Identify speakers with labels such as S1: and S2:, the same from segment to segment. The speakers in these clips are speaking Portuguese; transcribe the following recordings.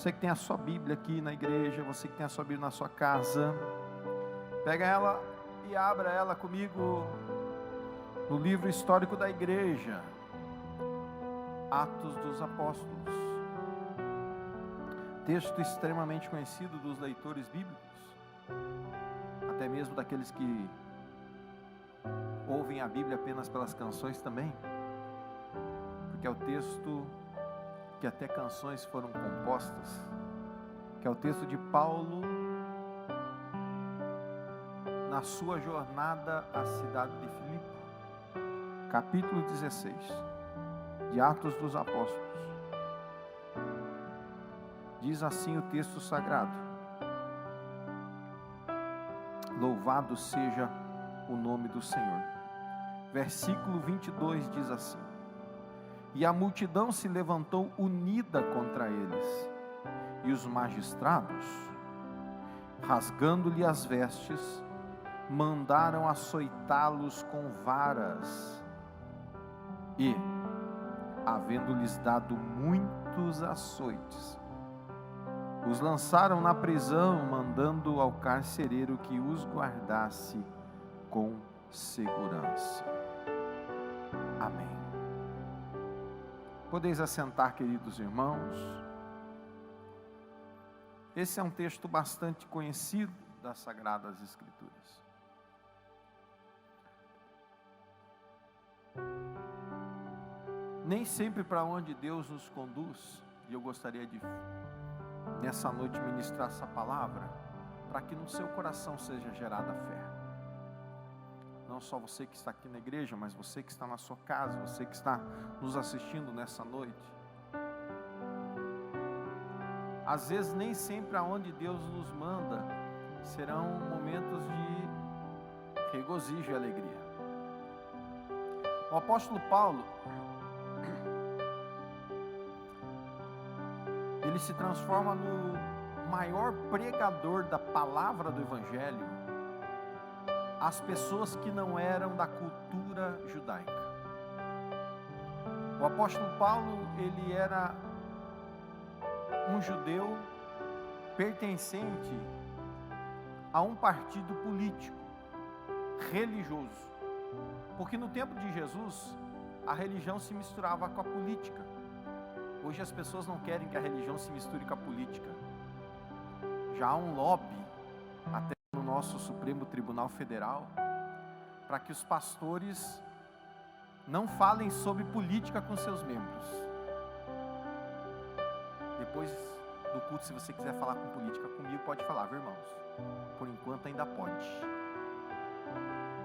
S1: Você que tem a sua Bíblia aqui na igreja, você que tem a sua Bíblia na sua casa, pega ela e abra ela comigo no livro histórico da igreja, Atos dos Apóstolos. Texto extremamente conhecido dos leitores bíblicos, até mesmo daqueles que ouvem a Bíblia apenas pelas canções também, porque é o texto que até canções foram compostas, que é o texto de Paulo na sua jornada à cidade de Filipe, capítulo 16 de Atos dos Apóstolos. Diz assim o texto sagrado: louvado seja o nome do Senhor. Versículo 22 diz assim: e a multidão se levantou unida contra eles, e os magistrados, rasgando-lhe as vestes, mandaram açoitá-los com varas, e, havendo-lhes dado muitos açoites, os lançaram na prisão, mandando ao carcereiro que os guardasse com segurança. Amém. Podeis assentar, queridos irmãos. Esse é um texto bastante conhecido das Sagradas Escrituras. Nem sempre para onde Deus nos conduz, e eu gostaria de, nessa noite, ministrar essa palavra, para que no seu coração seja gerada fé. Não só você que está aqui na igreja, mas você que está na sua casa, você que está nos assistindo nessa noite. Às vezes nem sempre aonde Deus nos manda serão momentos de regozijo e alegria. O apóstolo Paulo, ele se transforma no maior pregador da palavra do Evangelho às pessoas que não eram da cultura judaica. O apóstolo Paulo, ele era um judeu pertencente a um partido político, religioso, porque no tempo de Jesus, a religião se misturava com a política. Hoje as pessoas não querem que a religião se misture com a política. Já há um lobby, até no nosso Supremo Tribunal Federal, para que os pastores não falem sobre política com seus membros. Depois do culto, se você quiser falar com política comigo, pode falar, viu, irmãos? Por enquanto ainda pode.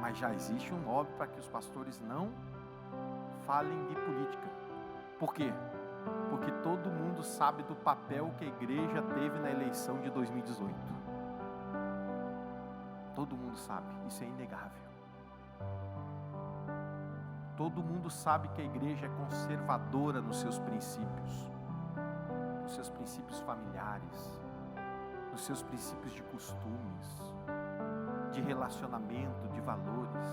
S1: Mas já existe um lobby para que os pastores não falem de política. Por quê? Porque todo mundo sabe do papel que a igreja teve na eleição de 2018. Todo mundo sabe, isso é inegável. Todo mundo sabe que a igreja é conservadora nos seus princípios familiares, nos seus princípios de costumes, de relacionamento, de valores.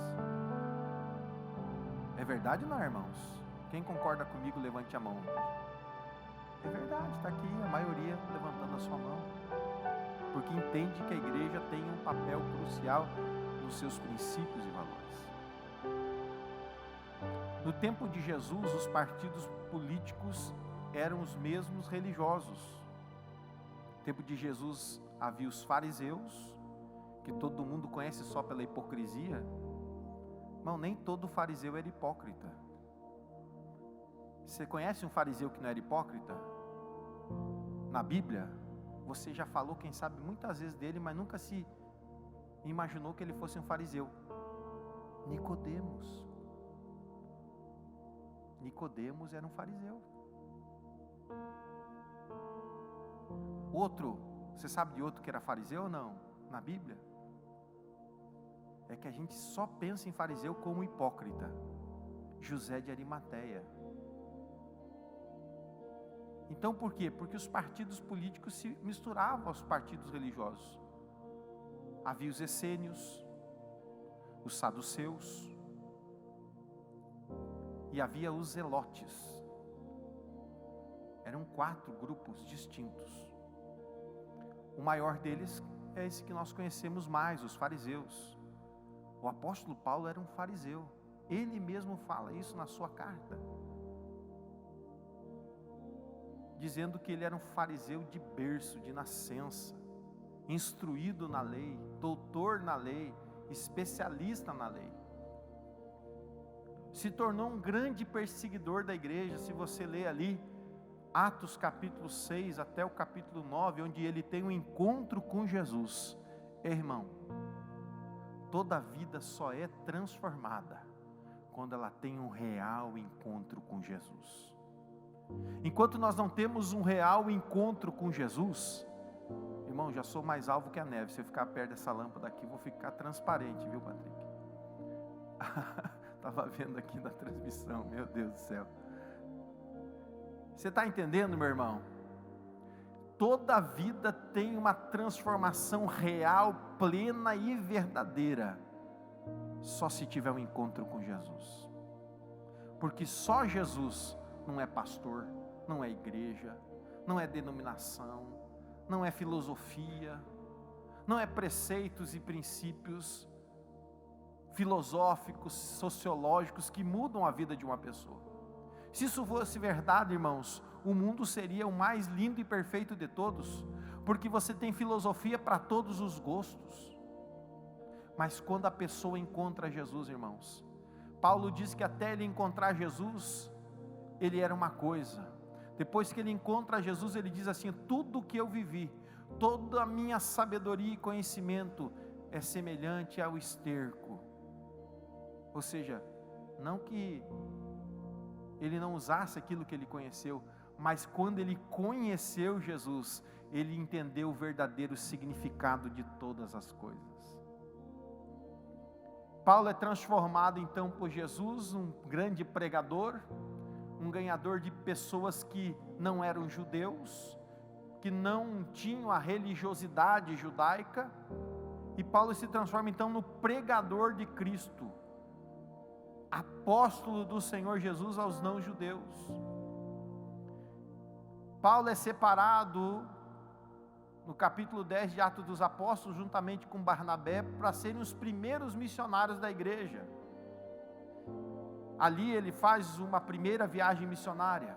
S1: É verdade ou não, irmãos? Quem concorda comigo, levante a mão. É verdade, está aqui a maioria levantando a sua mão, porque entende que a igreja tem um papel crucial nos seus princípios e valores. No tempo de Jesus, os partidos políticos eram os mesmos religiosos. No tempo de Jesus havia os fariseus, que todo mundo conhece só pela hipocrisia. Não, nem todo fariseu era hipócrita. Você conhece um fariseu que não era hipócrita? Na Bíblia, você já falou, quem sabe, muitas vezes dele, mas nunca se imaginou que ele fosse um fariseu. Nicodemos. Nicodemos era um fariseu. Outro, você sabe de outro que era fariseu ou não? Na Bíblia? É que a gente só pensa em fariseu como hipócrita. José de Arimateia. Então por quê? Porque os partidos políticos se misturavam aos partidos religiosos. Havia os essênios, os saduceus, e havia os zelotes. Eram 4 grupos distintos. O maior deles é esse que nós conhecemos mais, os fariseus. O apóstolo Paulo era um fariseu. Ele mesmo fala isso na sua carta, dizendo que ele era um fariseu de berço, de nascença, instruído na lei, doutor na lei, especialista na lei. Se tornou um grande perseguidor da igreja. Se você ler ali Atos capítulo 6 até o capítulo 9, onde ele tem um encontro com Jesus. Irmão, toda vida só é transformada quando ela tem um real encontro com Jesus. Enquanto nós não temos um real encontro com Jesus, irmão, já sou mais alvo que a neve. Se eu ficar perto dessa lâmpada aqui, vou ficar transparente, viu, Patrick? Estava vendo aqui na transmissão, meu Deus do céu. Você está entendendo, meu irmão? Toda vida tem uma transformação real, plena e verdadeira, só se tiver um encontro com Jesus. Porque só Jesus não é pastor, não é igreja, não é denominação, não é filosofia, não é preceitos e princípios filosóficos, sociológicos que mudam a vida de uma pessoa. Se isso fosse verdade, irmãos, o mundo seria o mais lindo e perfeito de todos, porque você tem filosofia para todos os gostos. Mas quando a pessoa encontra Jesus, irmãos, Paulo diz que até ele encontrar Jesus, ele era uma coisa. Depois que ele encontra Jesus, ele diz assim: tudo que eu vivi, toda a minha sabedoria e conhecimento é semelhante ao esterco. Ou seja, não que ele não usasse aquilo que ele conheceu, mas quando ele conheceu Jesus, ele entendeu o verdadeiro significado de todas as coisas. Paulo é transformado então por Jesus, um grande pregador, um ganhador de pessoas que não eram judeus, que não tinham a religiosidade judaica, e Paulo se transforma então no pregador de Cristo, apóstolo do Senhor Jesus aos não-judeus. Paulo é separado no capítulo 10 de Atos dos Apóstolos, juntamente com Barnabé, para serem os primeiros missionários da igreja. Ali ele faz uma primeira viagem missionária.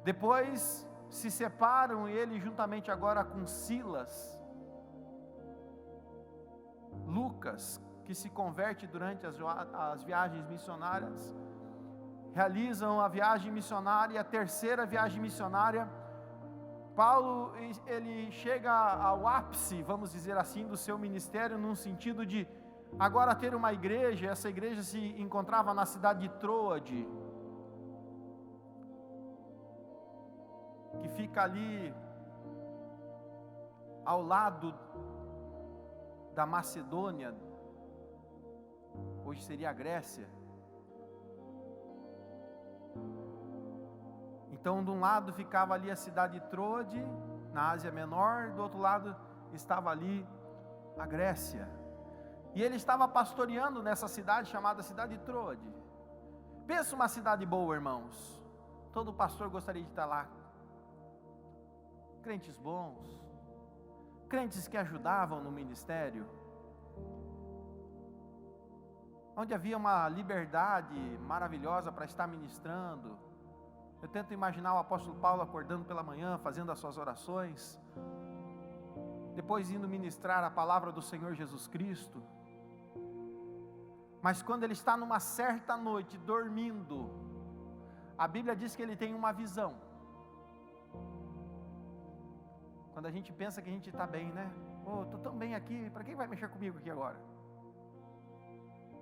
S1: Depois se separam, ele juntamente agora com Silas, Lucas, que se converte durante as viagens missionárias, realizam a viagem missionária, a terceira viagem missionária. Paulo, ele chega ao ápice, vamos dizer assim, do seu ministério, num sentido de agora ter uma igreja. Essa igreja se encontrava na cidade de Troade, que fica ali ao lado da Macedônia, hoje seria a Grécia. Então, de um lado ficava ali a cidade de Troade, na Ásia Menor, do outro lado estava ali a Grécia. E ele estava pastoreando nessa cidade chamada cidade de Troade. Pensa uma cidade boa, irmãos. Todo pastor gostaria de estar lá. Crentes bons, crentes que ajudavam no ministério, onde havia uma liberdade maravilhosa para estar ministrando. Eu tento imaginar o apóstolo Paulo acordando pela manhã, fazendo as suas orações, depois indo ministrar a palavra do Senhor Jesus Cristo. Mas quando ele está numa certa noite, dormindo, a Bíblia diz que ele tem uma visão. Quando a gente pensa que a gente está bem, né? Estou tão bem aqui, para quem vai mexer comigo aqui agora?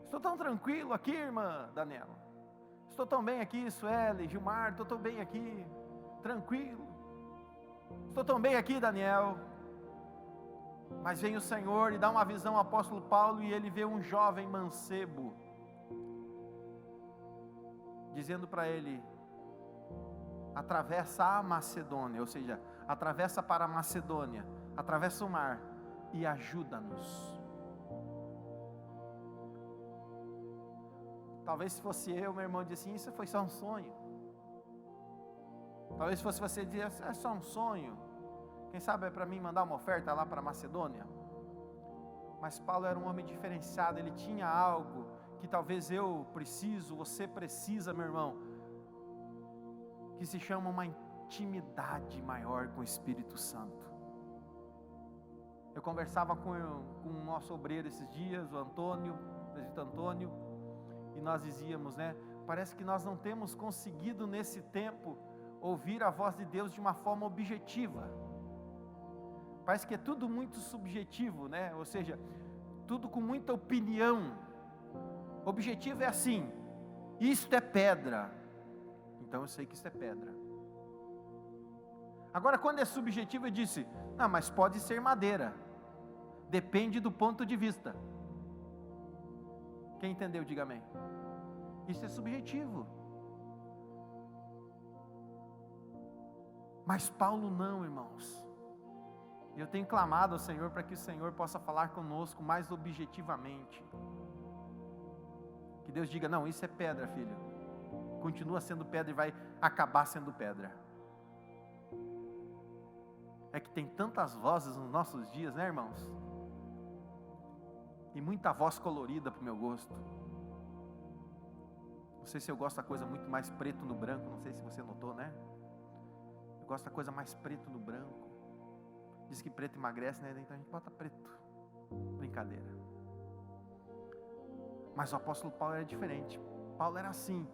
S1: Estou tão tranquilo aqui, irmã Daniela. Estou tão bem aqui, Sueli, Gilmar, estou tão bem aqui, tranquilo. Estou tão bem aqui, Daniel. Mas vem o Senhor e dá uma visão ao apóstolo Paulo, e ele vê um jovem mancebo, dizendo para ele: atravessa a Macedônia, ou seja, atravessa para a Macedônia, atravessa o mar e ajuda-nos. Talvez se fosse eu, meu irmão, disse assim: isso foi só um sonho. Talvez se fosse você, dizia: é só um sonho. Quem sabe é para mim mandar uma oferta lá para Macedônia? Mas Paulo era um homem diferenciado, ele tinha algo que talvez eu preciso, você precisa, meu irmão, que se chama uma intimidade maior com o Espírito Santo. Eu conversava com o nosso obreiro esses dias, o Antônio, o presbítero Antônio, e nós dizíamos, né? Parece que nós não temos conseguido nesse tempo ouvir a voz de Deus de uma forma objetiva. Parece que é tudo muito subjetivo, né? Ou seja, tudo com muita opinião. Objetivo é assim: isto é pedra, então eu sei que isto é pedra. Agora, quando é subjetivo, eu disse: não, mas pode ser madeira, depende do ponto de vista. Quem entendeu, diga amém. Isso é subjetivo. Mas Paulo não, irmãos. Eu tenho clamado ao Senhor para que o Senhor possa falar conosco mais objetivamente. Que Deus diga: não, isso é pedra, filho. Continua sendo pedra e vai acabar sendo pedra. É que tem tantas vozes nos nossos dias, né, irmãos? E muita voz colorida para o meu gosto. Não sei se eu gosto da coisa muito mais preto no branco, não sei se você notou, né? Eu gosto da coisa mais preto no branco. Diz que preto emagrece, né? Então a gente bota preto. Brincadeira. Mas o apóstolo Paulo era diferente. Paulo era assim.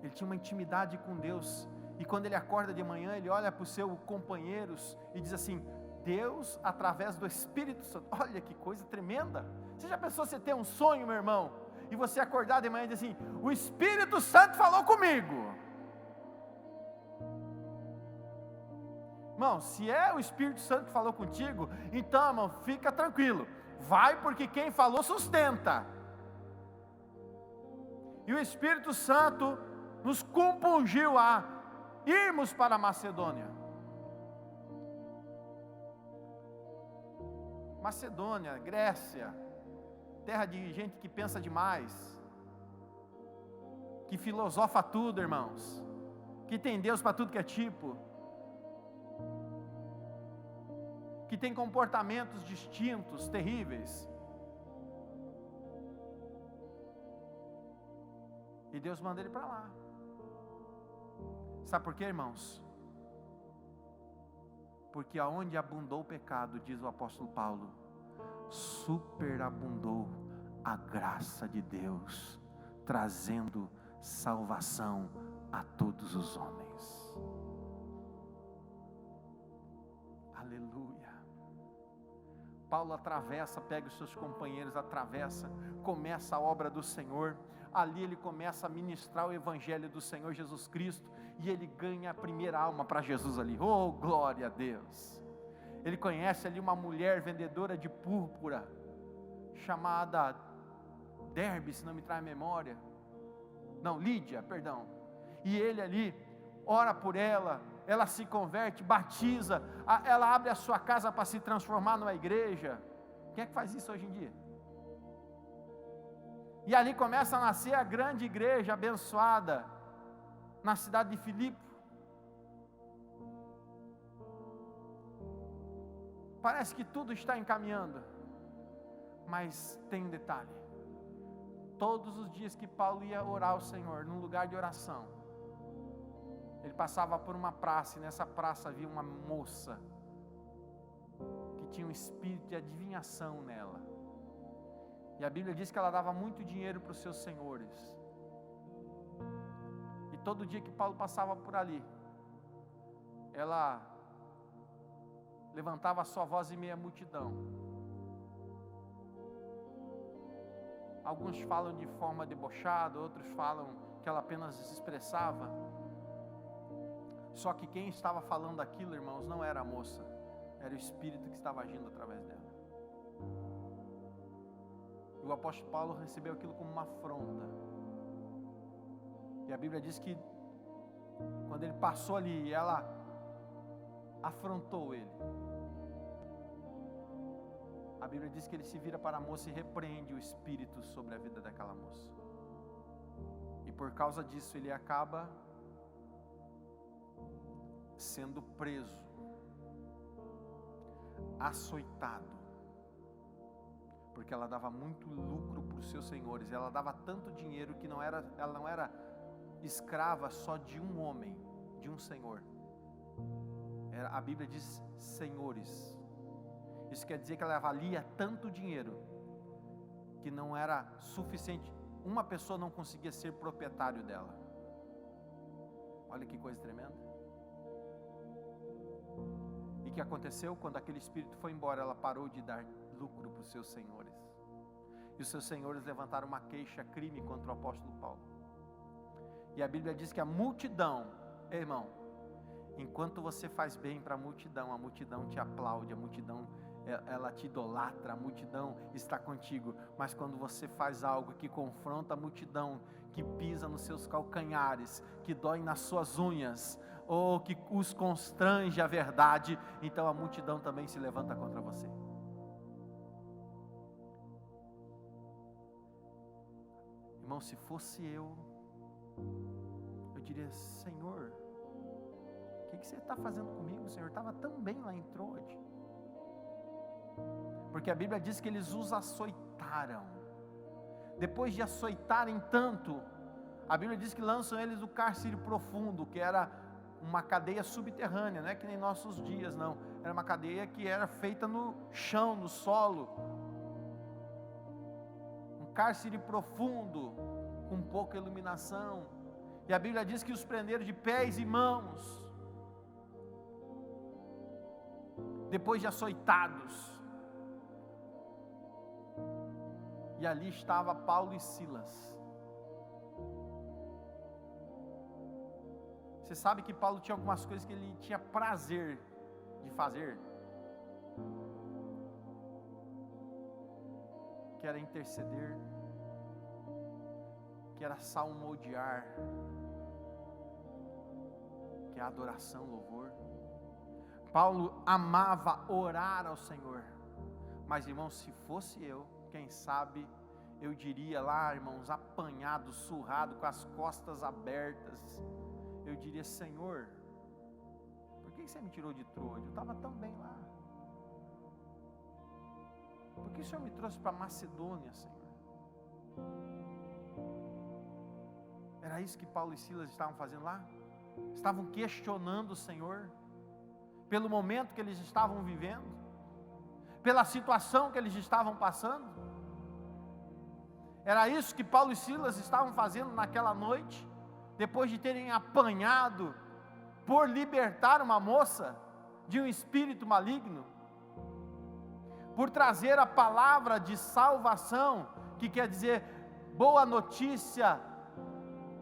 S1: Ele tinha uma intimidade com Deus. E quando ele acorda de manhã, ele olha para os seus companheiros e diz assim: Deus, através do Espírito Santo. Olha que coisa tremenda. Você já pensou você ter um sonho, meu irmão? E você acordar de manhã e dizer assim: o Espírito Santo falou comigo. Irmão, se é o Espírito Santo que falou contigo, então, irmão, fica tranquilo. Vai, porque quem falou sustenta. E o Espírito Santo nos compungiu a irmos para a Macedônia. Macedônia, Grécia, terra de gente que pensa demais, que filosofa tudo, irmãos, que tem Deus para tudo que é tipo, que tem comportamentos distintos, terríveis. E Deus manda ele para lá. Sabe por quê, irmãos? Porque aonde abundou o pecado, diz o apóstolo Paulo, superabundou a graça de Deus, trazendo salvação a todos os homens. Aleluia. Paulo atravessa, pega os seus companheiros, atravessa, começa a obra do Senhor. Ali ele começa a ministrar o evangelho do Senhor Jesus Cristo, e ele ganha a primeira alma para Jesus ali. Oh, glória a Deus. Ele conhece ali uma mulher vendedora de púrpura, chamada Derbe, se não me traz a memória. Não, Lídia, perdão. E ele ali ora por ela, ela se converte, batiza, ela abre a sua casa para se transformar numa igreja. Quem é que faz isso hoje em dia? E ali começa a nascer a grande igreja abençoada na cidade de Filipe. Parece que tudo está encaminhando, mas tem um detalhe. Todos os dias que Paulo ia orar ao Senhor, num lugar de oração, ele passava por uma praça, e nessa praça havia uma moça que tinha um espírito de adivinhação nela. E a Bíblia diz que ela dava muito dinheiro para os seus senhores. E todo dia que Paulo passava por ali, ela levantava a sua voz em meio à multidão. Alguns falam de forma debochada, outros falam que ela apenas se expressava. Só que quem estava falando aquilo, irmãos, não era a moça, era o Espírito que estava agindo através dela. E o apóstolo Paulo recebeu aquilo como uma afronta. E a Bíblia diz que quando ele passou ali, ela afrontou ele. A Bíblia diz que ele se vira para a moça e repreende o espírito sobre a vida daquela moça. E por causa disso ele acaba sendo preso. açoitado, porque ela dava muito lucro para os seus senhores, ela dava tanto dinheiro que ela não era escrava só de um homem, de um senhor. A Bíblia diz senhores. Isso quer dizer que ela valia tanto dinheiro que não era suficiente, uma pessoa não conseguia ser proprietário dela. Olha que coisa tremenda. E o que aconteceu? Quando aquele espírito foi embora, ela parou de dar lucro para os seus senhores. E os seus senhores levantaram uma queixa-crime contra o apóstolo Paulo. E a Bíblia diz que a multidão, irmão, enquanto você faz bem para a multidão te aplaude, a multidão ela te idolatra, a multidão está contigo. Mas quando você faz algo que confronta a multidão, que pisa nos seus calcanhares, que dói nas suas unhas, ou que os constrange a verdade, então a multidão também se levanta contra você. Irmão, se fosse eu diria: Senhor, o que você está fazendo comigo, Senhor? Estava tão bem lá em Troade. Porque a Bíblia diz que eles os açoitaram. Depois de açoitarem tanto, a Bíblia diz que lançam eles do cárcere profundo, que era uma cadeia subterrânea, não é que nem nossos dias, não. Era uma cadeia que era feita no chão, no solo. Um cárcere profundo, com pouca iluminação. E a Bíblia diz que os prenderam de pés e mãos, depois de açoitados. E ali estava Paulo e Silas. Você sabe que Paulo tinha algumas coisas que ele tinha prazer de fazer, que era interceder, que era salmodiar, que é adoração, louvor. Paulo amava orar ao Senhor. Mas, irmãos, se fosse eu, quem sabe eu diria lá, irmãos, apanhado, surrado, com as costas abertas, eu diria: Senhor, por que você me tirou de Troade? Eu estava tão bem lá. Por que o Senhor me trouxe para Macedônia, Senhor? Era isso que Paulo e Silas estavam fazendo lá? Estavam questionando o Senhor, pelo momento que eles estavam vivendo, pela situação que eles estavam passando. Era isso que Paulo e Silas estavam fazendo naquela noite, depois de terem apanhado por libertar uma moça de um espírito maligno, por trazer a palavra de salvação, que quer dizer boa notícia,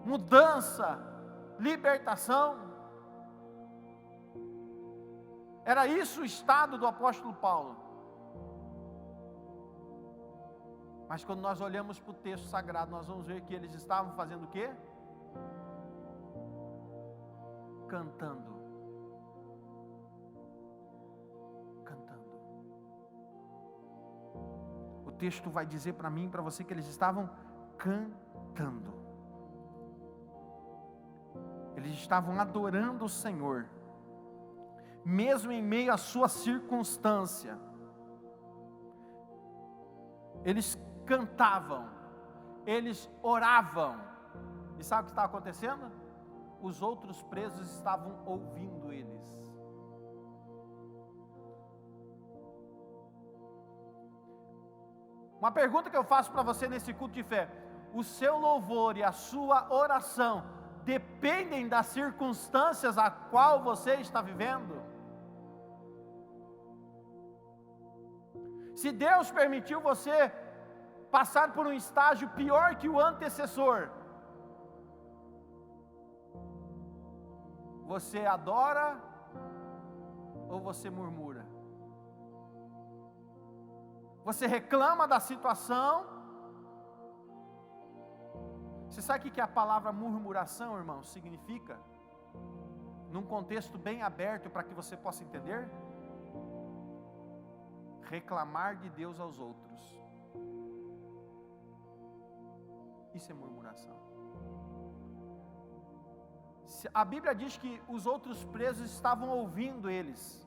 S1: mudança, libertação. Era isso o estado do apóstolo Paulo. Mas quando nós olhamos para o texto sagrado, nós vamos ver que eles estavam fazendo o quê? Cantando. Cantando. O texto vai dizer para mim e para você que eles estavam cantando. Eles estavam adorando o Senhor, mesmo em meio à sua circunstância. Eles cantavam, eles oravam. E sabe o que estava acontecendo? Os outros presos estavam ouvindo eles. Uma pergunta que eu faço para você nesse culto de fé: o seu louvor e a sua oração dependem das circunstâncias a qual você está vivendo? Se Deus permitiu você passar por um estágio pior que o antecessor, você adora ou você murmura? Você reclama da situação? Você sabe o que a palavra murmuração, irmão, significa? Num contexto bem aberto para que você possa entender: reclamar de Deus aos outros. Isso é murmuração. A Bíblia diz que os outros presos estavam ouvindo eles.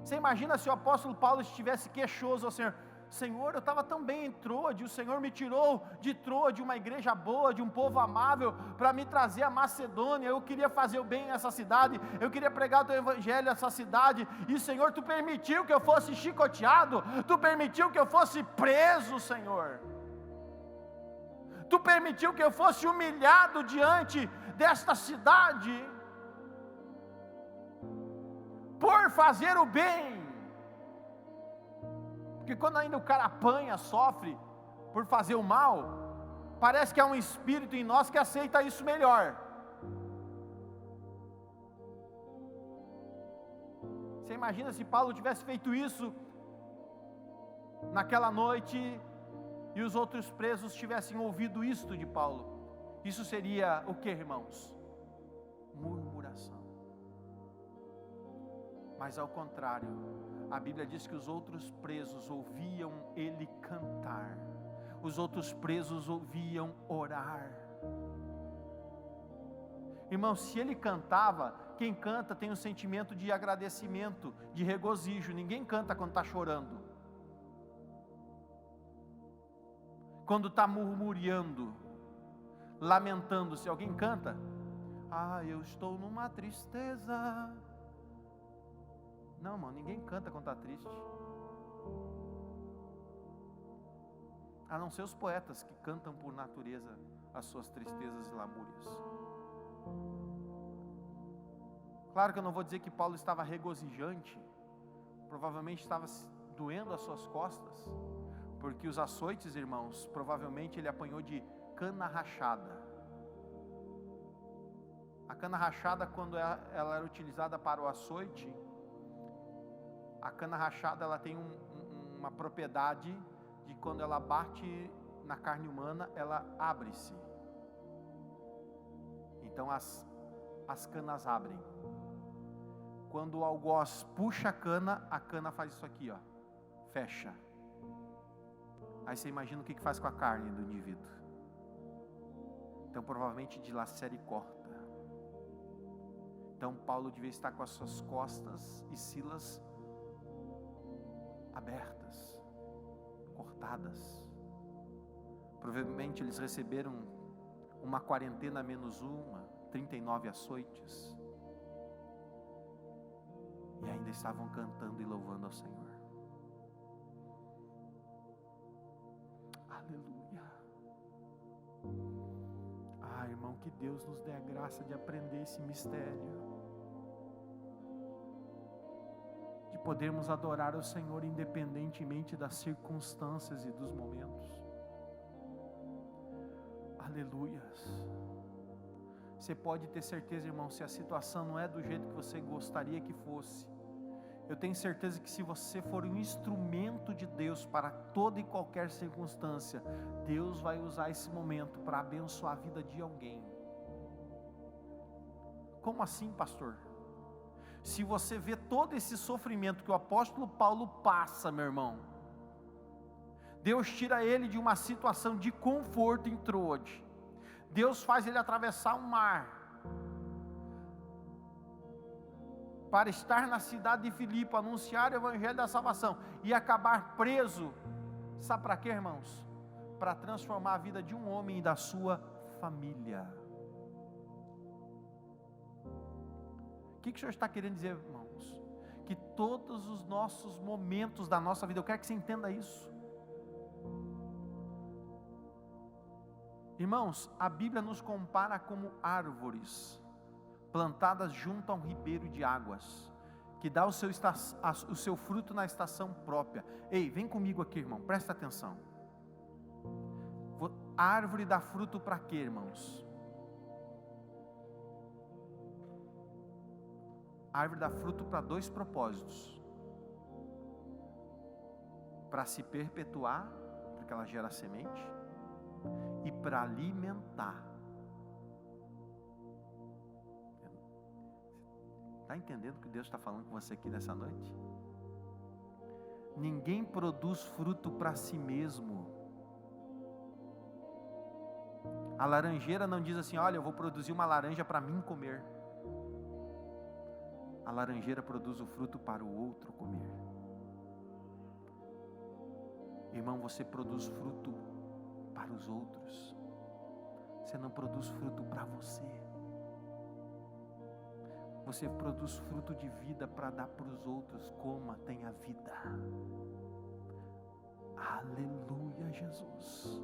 S1: Você imagina se o apóstolo Paulo estivesse queixoso ao Senhor: Senhor, eu estava tão bem em Troade, o Senhor me tirou de Troade, uma igreja boa, de um povo amável, para me trazer a Macedônia. Eu queria fazer o bem nessa cidade, eu queria pregar o teu evangelho nessa cidade, e Senhor, tu permitiu que eu fosse chicoteado, tu permitiu que eu fosse preso, Senhor, tu permitiu que eu fosse humilhado diante desta cidade, por fazer o bem. Porque quando ainda o cara apanha, sofre por fazer o mal, parece que há um espírito em nós que aceita isso melhor. Você imagina se Paulo tivesse feito isso naquela noite e os outros presos tivessem ouvido isto de Paulo? Isso seria o que, irmãos? Murmuração. Mas ao contrário, a Bíblia diz que os outros presos ouviam ele cantar, os outros presos ouviam orar. Irmão, se ele cantava, quem canta tem um sentimento de agradecimento, de regozijo. Ninguém canta quando está chorando, quando está murmurando, lamentando-se. Alguém canta: eu estou numa tristeza. Não, irmão, ninguém canta quando está triste, a não ser os poetas, que cantam por natureza as suas tristezas e lamúrias. Claro que eu não vou dizer que Paulo estava regozijante, provavelmente estava doendo as suas costas, porque os açoites, irmãos, provavelmente ele apanhou de cana rachada. A cana rachada, quando ela era utilizada para o açoite, a cana rachada, ela tem uma propriedade de, quando ela bate na carne humana, ela abre-se. Então as canas abrem. Quando o algoz puxa a cana faz isso aqui, ó, fecha. Aí você imagina o que faz com a carne do indivíduo. Então provavelmente dilacera e corta. Então Paulo devia estar com as suas costas e Silas abertas, cortadas. Provavelmente eles receberam uma quarentena menos 39 açoites, e ainda estavam cantando e louvando ao Senhor. Aleluia. Irmão, que Deus nos dê a graça de aprender esse mistério, de podermos adorar ao Senhor independentemente das circunstâncias e dos momentos. Aleluias. Você pode ter certeza, irmão, se a situação não é do jeito que você gostaria que fosse, eu tenho certeza que se você for um instrumento de Deus para toda e qualquer circunstância, Deus vai usar esse momento para abençoar a vida de alguém. Como assim, pastor? Se você vê todo esse sofrimento que o apóstolo Paulo passa, meu irmão, Deus tira ele de uma situação de conforto em Troade, Deus faz ele atravessar um mar, para estar na cidade de Filipe, anunciar o evangelho da salvação, e acabar preso. Sabe para quê, irmãos? Para transformar a vida de um homem e da sua família. O que o Senhor está querendo dizer, irmãos? Que todos os nossos momentos da nossa vida, eu quero que você entenda isso. Irmãos, a Bíblia nos compara como árvores plantadas junto a um ribeiro de águas, que dá o seu fruto na estação própria. Ei, vem comigo aqui, irmão, presta atenção. A árvore dá fruto para quê, irmãos? A árvore dá fruto para dois propósitos: para se perpetuar, porque ela gera semente, e para alimentar. Está entendendo o que Deus está falando com você aqui nessa noite? Ninguém produz fruto para si mesmo. A laranjeira não diz assim: olha, eu vou produzir uma laranja para mim comer. A laranjeira produz o fruto para o outro comer. Irmão, você produz fruto para os outros. Você não produz fruto para você. Você produz fruto de vida para dar para os outros. Coma, tenha vida. Aleluia, Jesus.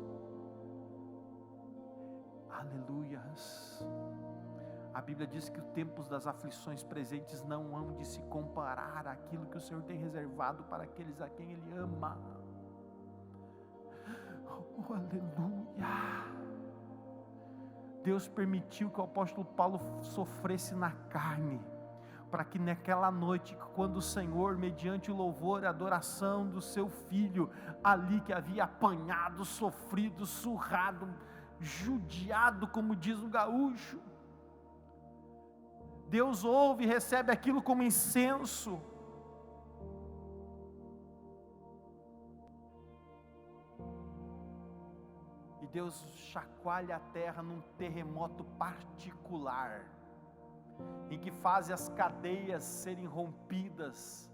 S1: Aleluias. A Bíblia diz que os tempos das aflições presentes não hão de se comparar àquilo que o Senhor tem reservado para aqueles a quem Ele ama. Oh, aleluia. Deus permitiu que o apóstolo Paulo sofresse na carne, para que naquela noite, quando o Senhor, mediante o louvor e a adoração do seu filho, ali que havia apanhado, sofrido, surrado, judiado, como diz o gaúcho, Deus ouve e recebe aquilo como incenso. E Deus chacoalha a terra num terremoto particular, em que faz as cadeias serem rompidas,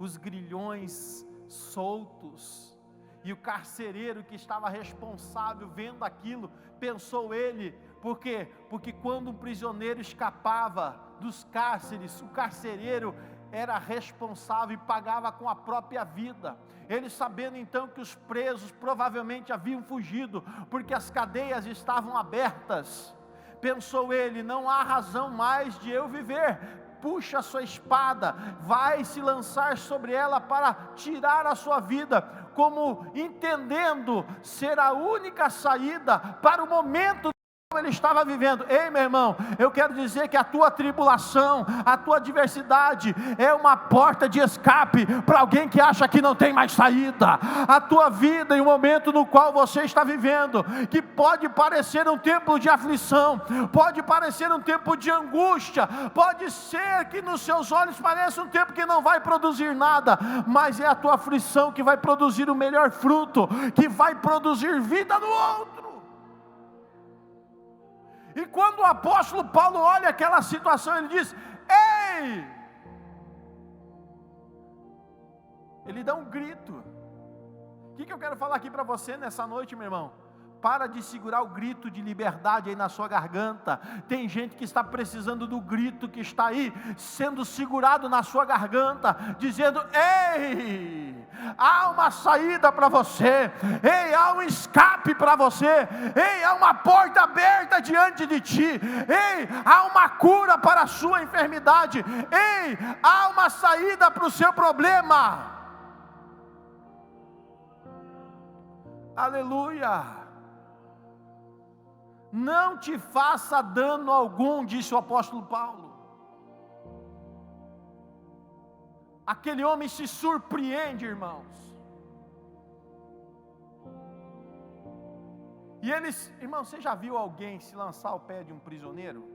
S1: os grilhões soltos, e o carcereiro que estava responsável, vendo aquilo, pensou ele, por quê? Porque quando um prisioneiro escapava dos cárceres, o carcereiro era responsável e pagava com a própria vida. Ele, sabendo então que os presos provavelmente haviam fugido, porque as cadeias estavam abertas, pensou ele, não há razão mais de eu viver. Puxa a sua espada, vai se lançar sobre ela para tirar a sua vida, como entendendo ser a única saída para o momento ele estava vivendo. Ei, meu irmão, eu quero dizer que a tua tribulação, a tua adversidade é uma porta de escape para alguém que acha que não tem mais saída. A tua vida e o momento no qual você está vivendo, que pode parecer um tempo de aflição, pode parecer um tempo de angústia, pode ser que nos seus olhos pareça um tempo que não vai produzir nada, mas é a tua aflição que vai produzir o melhor fruto, que vai produzir vida no outro. E quando o apóstolo Paulo olha aquela situação, ele diz: ei! Ele dá um grito. O que eu quero falar aqui para você nessa noite, meu irmão? Para de segurar o grito de liberdade aí na sua garganta. Tem gente que está precisando do grito que está aí, sendo segurado na sua garganta, dizendo: ei! Há uma saída para você, ei, há um escape para você, ei, há uma porta aberta diante de ti, ei, há uma cura para a sua enfermidade, ei, há uma saída para o seu problema. Aleluia. Não te faça dano algum, disse o apóstolo Paulo. Aquele homem se surpreende, irmãos. E eles, irmão, você já viu alguém se lançar ao pé de um prisioneiro?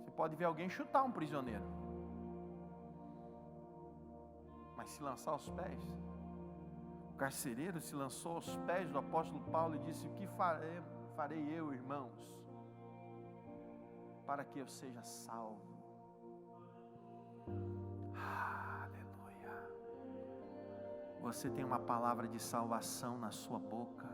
S1: Você pode ver alguém chutar um prisioneiro, mas se lançar aos pés? O carcereiro se lançou aos pés do apóstolo Paulo e disse: o que farei eu, irmãos, para que eu seja salvo? Aleluia. Você tem uma palavra de salvação na sua boca.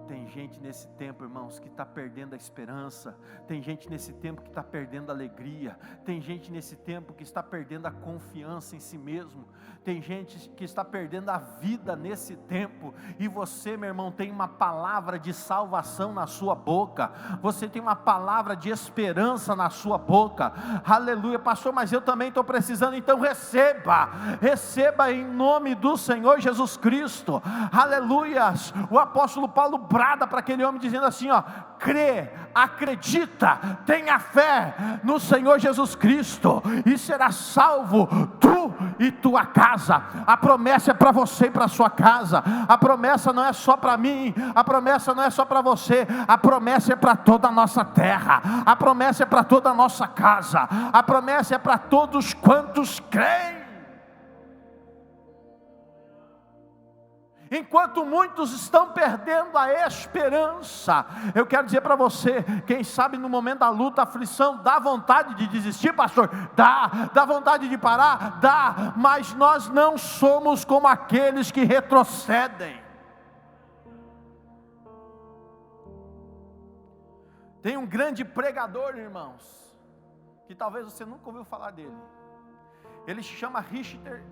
S1: Tem gente nesse tempo, irmãos, que está perdendo a esperança. Tem gente nesse tempo que está perdendo a alegria. Tem gente nesse tempo que está perdendo a confiança em si mesmo. Tem gente que está perdendo a vida nesse tempo. E você, meu irmão, tem uma palavra de salvação na sua boca. Você tem uma palavra de esperança na sua boca. Aleluia, pastor, mas eu também estou precisando. Então receba. Receba em nome do Senhor Jesus Cristo. Aleluia. O apóstolo Paulo brada para aquele homem dizendo assim, ó: crê, acredita, tenha fé no Senhor Jesus Cristo e será salvo tu e tua casa. A promessa é para você e para sua casa. A promessa não é só para mim, a promessa não é só para você, a promessa é para toda a nossa terra, a promessa é para toda a nossa casa, a promessa é para todos quantos creem. Enquanto muitos estão perdendo a esperança, eu quero dizer para você, quem sabe no momento da luta, aflição, dá vontade de desistir, pastor? Dá vontade de parar? Dá, mas nós não somos como aqueles que retrocedem. Tem um grande pregador, irmãos, que talvez você nunca ouviu falar dele. Ele se chama Richard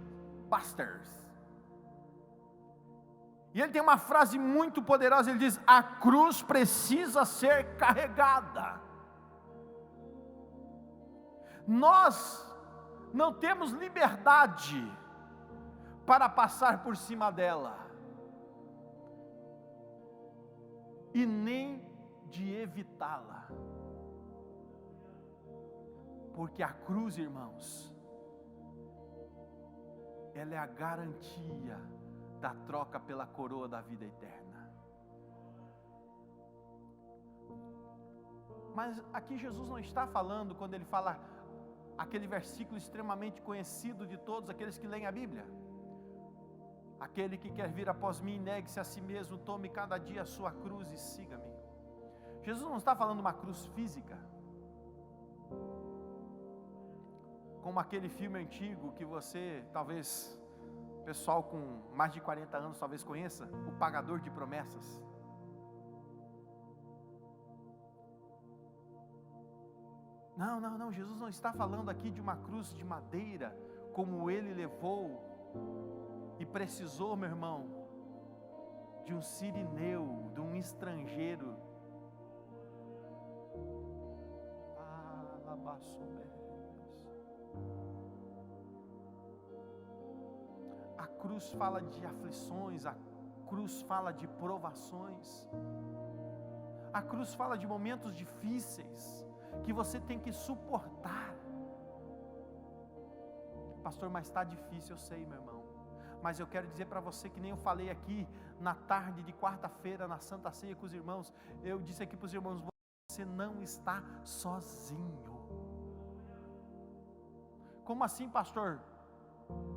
S1: Basters. E ele tem uma frase muito poderosa, ele diz: a cruz precisa ser carregada. Nós não temos liberdade para passar por cima dela, e nem de evitá-la, porque a cruz, irmãos, ela é a garantia da troca pela coroa da vida eterna. Mas aqui Jesus não está falando, quando ele fala aquele versículo extremamente conhecido de todos aqueles que leem a Bíblia: aquele que quer vir após mim, negue-se a si mesmo, tome cada dia a sua cruz e siga-me. Jesus não está falando uma cruz física, como aquele filme antigo que você, talvez, pessoal com mais de 40 anos talvez conheça, O Pagador de Promessas. Não, Jesus não está falando aqui de uma cruz de madeira, como ele levou e precisou, meu irmão, de um sirineu, de um estrangeiro. A cruz fala de aflições, a cruz fala de provações, a cruz fala de momentos difíceis que você tem que suportar. Pastor, mas está difícil, eu sei, meu irmão, mas eu quero dizer para você, que nem eu falei aqui na tarde de quarta-feira na Santa Ceia com os irmãos, eu disse aqui para os irmãos: você não está sozinho. Como assim, pastor?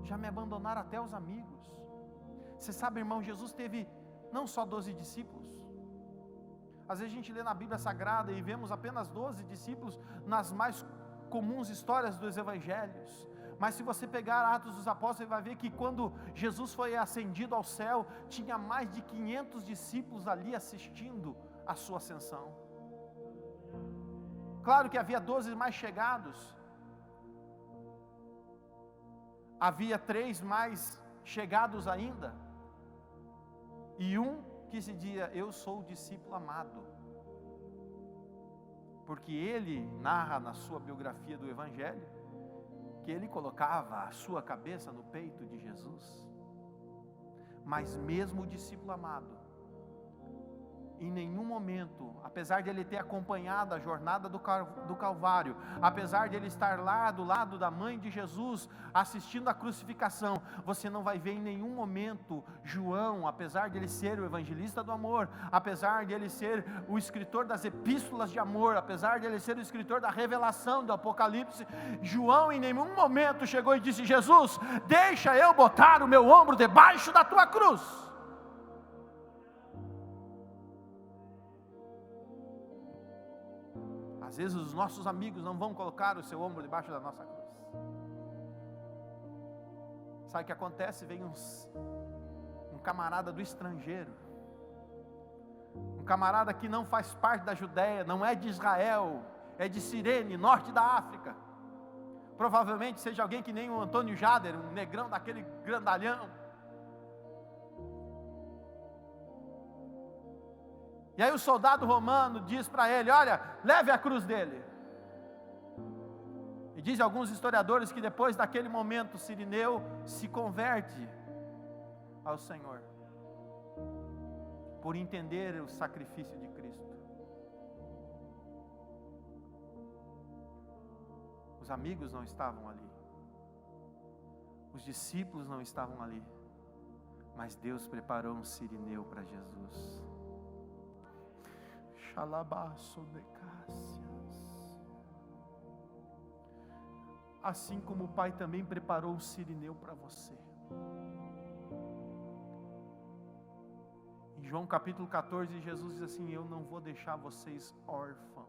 S1: Já me abandonaram até os amigos. Você sabe, irmão, Jesus teve não só 12 discípulos. Às vezes a gente lê na Bíblia Sagrada e vemos apenas 12 discípulos nas mais comuns histórias dos evangelhos. Mas se você pegar Atos dos Apóstolos, você vai ver que quando Jesus foi ascendido ao céu, tinha mais de 500 discípulos ali assistindo a sua ascensão. Claro que havia 12 mais chegados, havia 3 mais chegados ainda, e um que se dizia: eu sou o discípulo amado, porque ele narra na sua biografia do Evangelho, que ele colocava a sua cabeça no peito de Jesus. Mas mesmo o discípulo amado, em nenhum momento, apesar de ele ter acompanhado a jornada do Calvário, apesar de ele estar lá do lado da mãe de Jesus, assistindo a crucificação, você não vai ver em nenhum momento João, apesar de ele ser o evangelista do amor, apesar de ele ser o escritor das epístolas de amor, apesar de ele ser o escritor da revelação do Apocalipse, João em nenhum momento chegou e disse: Jesus, deixa eu botar o meu ombro debaixo da tua cruz. Às vezes os nossos amigos não vão colocar o seu ombro debaixo da nossa cruz. Sabe o que acontece? Vem um camarada do estrangeiro, um camarada que não faz parte da Judéia, não é de Israel, é de Cirene, norte da África. Provavelmente seja alguém que nem o Antônio Jader, um negrão daquele grandalhão. E aí o soldado romano diz para ele: olha, leve a cruz dele. E diz alguns historiadores que depois daquele momento, Cirineu se converte ao Senhor, por entender o sacrifício de Cristo. Os amigos não estavam ali, os discípulos não estavam ali, mas Deus preparou um Cirineu para Jesus. Assim como o Pai também preparou um Cirineu para você. João capítulo 14, Jesus diz assim: eu não vou deixar vocês órfãos.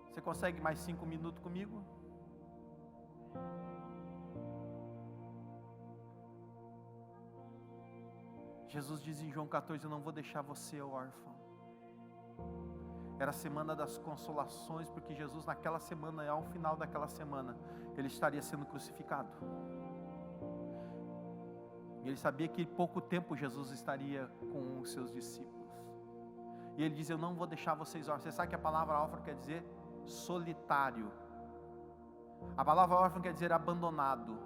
S1: Você consegue mais 5 minutos comigo? Jesus diz em João 14: eu não vou deixar você órfão. Era a semana das consolações, porque Jesus naquela semana, ao final daquela semana, ele estaria sendo crucificado. E ele sabia que em pouco tempo Jesus estaria com os seus discípulos. E ele diz: eu não vou deixar vocês órfãos. Você sabe que a palavra órfão quer dizer solitário. A palavra órfão quer dizer abandonado.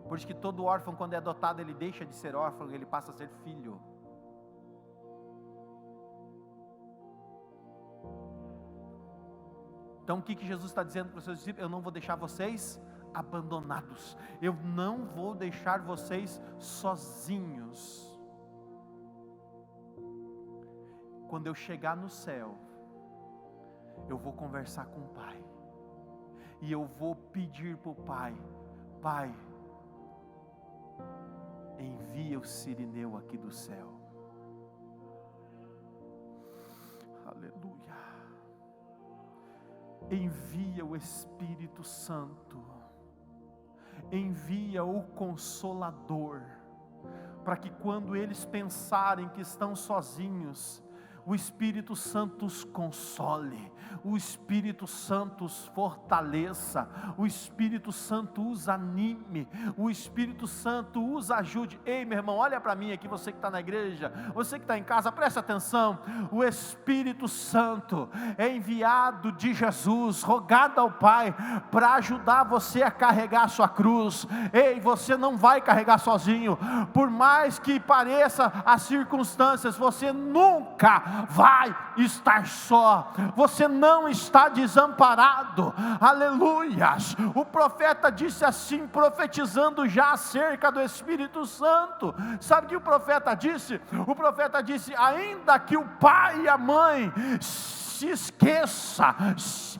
S1: Por isso que todo órfão, quando é adotado, ele deixa de ser órfão, ele passa a ser filho. Então o que Jesus está dizendo para os seus discípulos? Eu não vou deixar vocês abandonados. Eu não vou deixar vocês sozinhos. Quando eu chegar no céu, eu vou conversar com o Pai. E eu vou pedir para o Pai: Pai, envia o Cirineu aqui do céu. Aleluia. Envia o Espírito Santo. Envia o Consolador. Para que quando eles pensarem que estão sozinhos, o Espírito Santo os console, o Espírito Santo os fortaleça, o Espírito Santo os anime, o Espírito Santo os ajude. Ei, meu irmão, olha para mim aqui, você que está na igreja, você que está em casa, presta atenção. O Espírito Santo é enviado de Jesus, rogado ao Pai, para ajudar você a carregar a sua cruz. Ei, você não vai carregar sozinho, por mais que pareça as circunstâncias, você nunca vai estar só, você não está desamparado. Aleluias. O profeta disse assim, profetizando já acerca do Espírito Santo. Sabe o que o profeta disse? O profeta disse: ainda que o pai e a mãe se esqueça,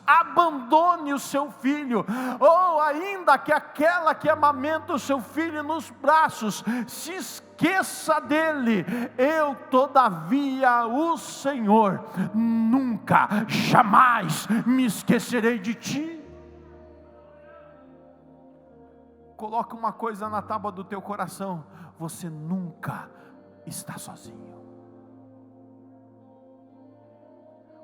S1: abandone o seu filho, ou ainda que aquela que amamenta o seu filho nos braços se esqueça dele, eu todavia, o Senhor, nunca, jamais me esquecerei de ti. Coloca uma coisa na tábua do teu coração: você nunca está sozinho.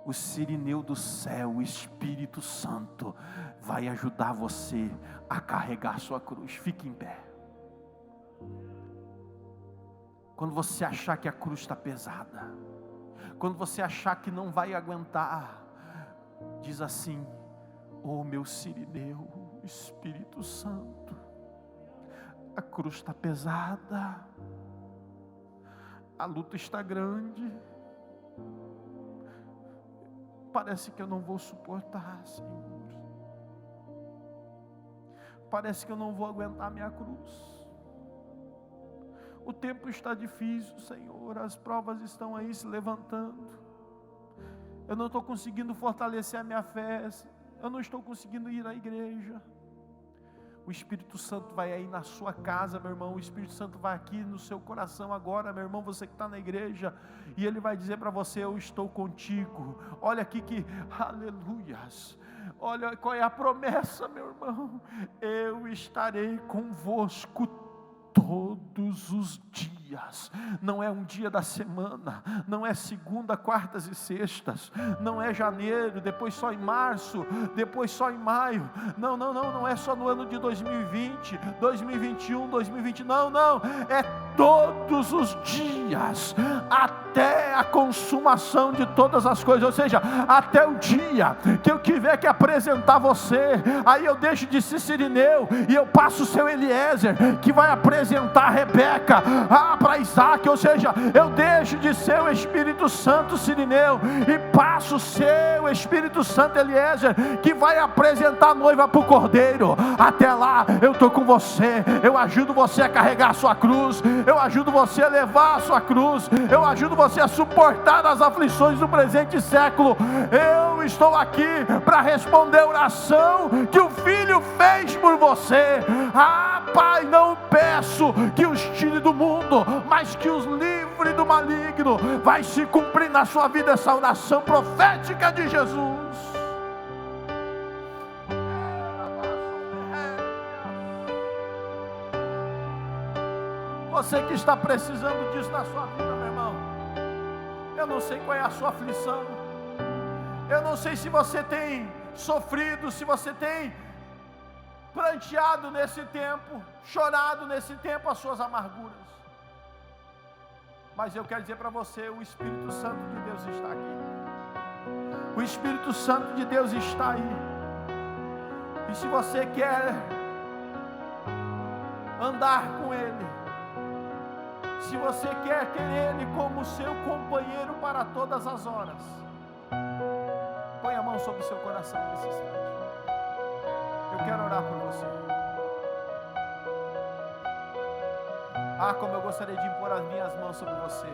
S1: O Cirineu do céu, o Espírito Santo, vai ajudar você a carregar sua cruz. Fique em pé. Quando você achar que a cruz está pesada, quando você achar que não vai aguentar, diz assim: oh meu Cirineu, Espírito Santo, a cruz está pesada, a luta está grande, parece que eu não vou suportar, Senhor, parece que eu não vou aguentar minha cruz. O tempo está difícil, Senhor, as provas estão aí se levantando, eu não estou conseguindo fortalecer a minha fé, eu não estou conseguindo ir à igreja. O Espírito Santo vai aí na sua casa, meu irmão. O Espírito Santo vai aqui no seu coração agora, meu irmão, você que está na igreja, e Ele vai dizer para você: eu estou contigo. Olha aqui que, aleluias, olha qual é a promessa, meu irmão: eu estarei convosco todos os dias. Não é um dia da semana, não é segunda, quartas e sextas, não é janeiro, depois só em março, depois só em maio. Não é só no ano de 2020, 2021, 2020, não, é todos os dias, até a consumação de todas as coisas, ou seja, até o dia que eu tiver que apresentar você, aí eu deixo de ser Cirineu e eu passo o seu Eliezer, que vai apresentar a Rebeca para Isaac, ou seja, eu deixo de ser o Espírito Santo Cirineu e passo o seu Espírito Santo Eliezer, que vai apresentar a noiva para o Cordeiro. Até lá eu estou com você, eu ajudo você a carregar a sua cruz, eu ajudo você a levar a sua cruz, eu ajudo você a suportar as aflições do presente século. Eu estou aqui para responder a oração que o Filho fez por você. Pai, não peço que os tire do mundo, mas que os livre do maligno. Vai se cumprir na sua vida essa oração profética de Jesus. Você que está precisando disso na sua vida, meu irmão, eu não sei qual é a sua aflição, eu não sei se você tem sofrido, se você tem pranteado nesse tempo, chorado nesse tempo as suas amarguras, mas eu quero dizer para você, o Espírito Santo de Deus está aqui, o Espírito Santo de Deus está aí, e se você quer andar com Ele, se você quer ter Ele como seu companheiro para todas as horas, põe a mão sobre o seu coração nesse instante. Eu quero orar por você. Como eu gostaria de impor as minhas mãos sobre você,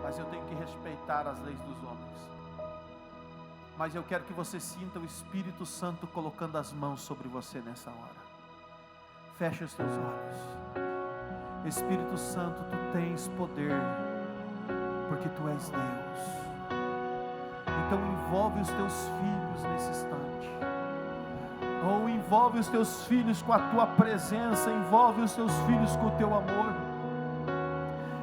S1: mas eu tenho que respeitar as leis dos homens. Mas eu quero que você sinta o Espírito Santo colocando as mãos sobre você nessa hora. Fecha os teus olhos. Espírito Santo, tu tens poder, porque tu és Deus. Então envolve os teus filhos nesse instante. Ou envolve os teus filhos com a tua presença, envolve os teus filhos com o teu amor.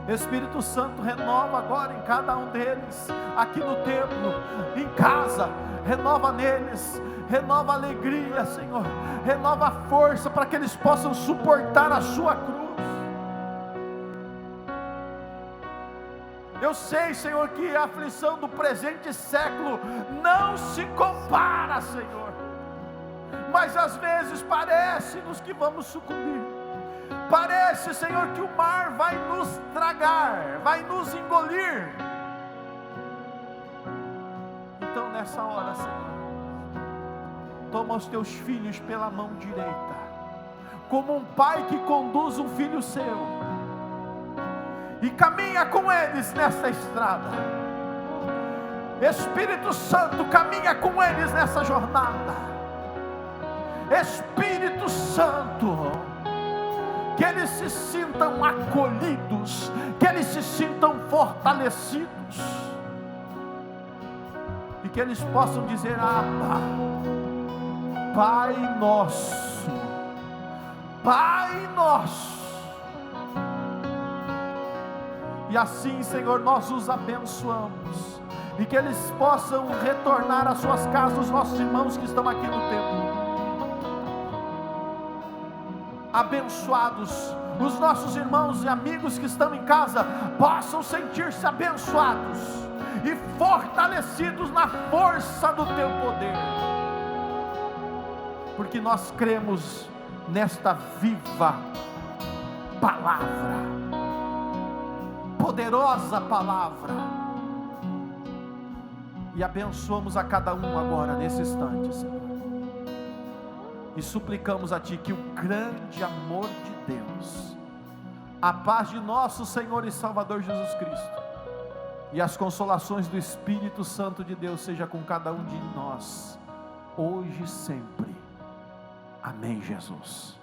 S1: Espírito Santo, renova agora em cada um deles, aqui no templo, em casa, renova neles, renova a alegria, Senhor, renova a força para que eles possam suportar a sua cruz. Eu sei, Senhor, que a aflição do presente século não se compara, Senhor, mas às vezes parece-nos que vamos sucumbir. Parece, Senhor, que o mar vai nos tragar, vai nos engolir. Então nessa hora, Senhor, toma os teus filhos pela mão direita, como um pai que conduz um filho seu, e caminha com eles nessa estrada. Espírito Santo, caminha com eles nessa jornada. Espírito Santo, que eles se sintam acolhidos, que eles se sintam fortalecidos, e que eles possam dizer: Pai nosso, Pai nosso. E assim, Senhor, nós os abençoamos, e que eles possam retornar às suas casas, os nossos irmãos que estão aqui no templo, abençoados. Os nossos irmãos e amigos que estão em casa possam sentir-se abençoados e fortalecidos na força do teu poder, porque nós cremos nesta viva palavra, poderosa palavra, e abençoamos a cada um agora nesse instante, Senhor, e suplicamos a Ti que o grande amor de Deus, a paz de nosso Senhor e Salvador Jesus Cristo, e as consolações do Espírito Santo de Deus seja com cada um de nós, hoje e sempre. Amém, Jesus.